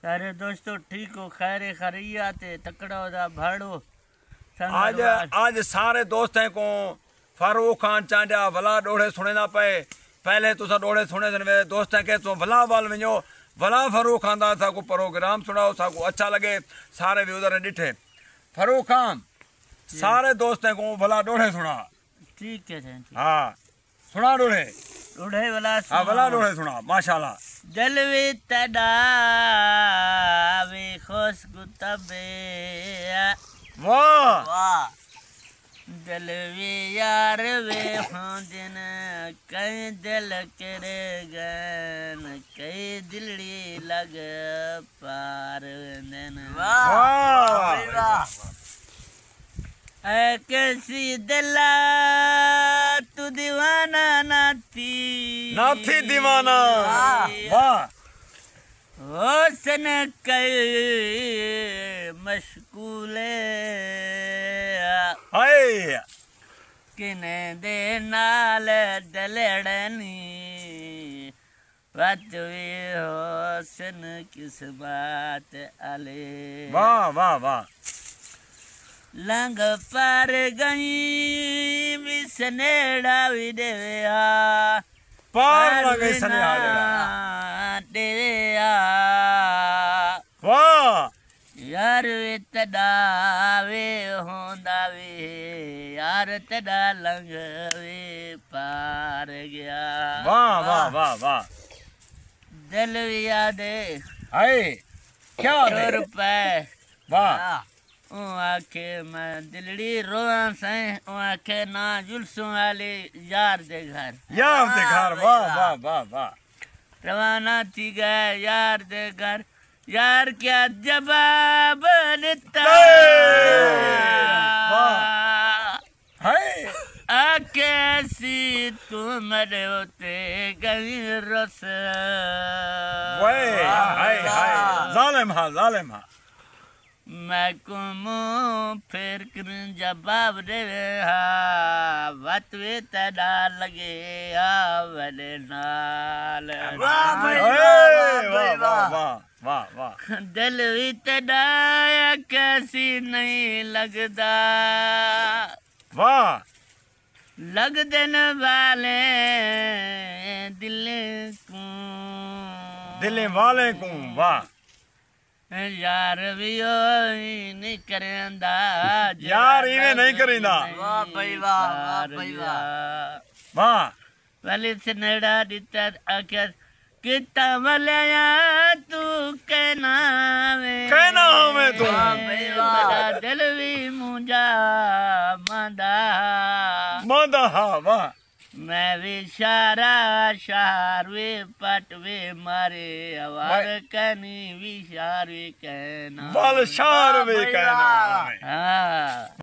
सारे दोस्तों ठीक हो, खैर खरिया ते तकड़ा दा भाड़ो आज आज सारे दोस्तों को फारूक खान चांजा भला डोड़े सुने ना पे। पहले तुसा डोड़े सुने थे दोस्तों के तो भला वाल वञो भला फारूक खान दा था को प्रोग्राम सुनाओ सा को अच्छा लगे सारे भी उधर डिठे। फारूक खान सारे दोस्तों को भला डोड़े सुना। ठीक है हाँ सुना डोड़े डोड़े वाला हाँ भला डोड़े सुना माशाल्लाह। दिल वे तड़ा वे खुश गुतबे वाह वाह दिल वे यार वे हों दिन कई दिल करे गन कई दिलड़ी लग पार दिन वाह कैसी दिला तू दीवाना ना थी दीवाना वाह हुस्न कई मशगूले हाय किने दे नाल दलड़नी वतवी हुस्न किस बात आले वाह वाह वाह लंग पार गई भी सनेड़ा भी देविया पार लगे सनेड़ा देविया वाह यार वे तड़ा वे होंदा वे यार तड़ा लंग वे पार गया वाह वाह वाह वाह दिल भी याद हाय क्या रुपए वाह आखे मैं दिलड़ी रोआ सैं आखे ना जुलसों वाले यार दे घर वाह वाह वाह वाह रवाना थी गए यार दे घर यार क्या जवाब देता कैसी तुम होते गई रस जालिम हा मैं कुमो फिर कर जवाब दे वत वे तड़ा लगे वले नाल दिल भी तड़ाया कैसी नहीं लगता वाह लग देन वाले दिल वाले को वाह यार भी नहीं करेंदा यार इवे नहीं करेंदा वाह भाई वाह वाह वाले से नेड़ा दिता आखिर किता मलया तू कहना में तू मेरा दिल भी मुझा मादा वाह मैं भी शार वे पट वे मारे आवार कनी भी शार वे कहना शार वे कहना हाँ।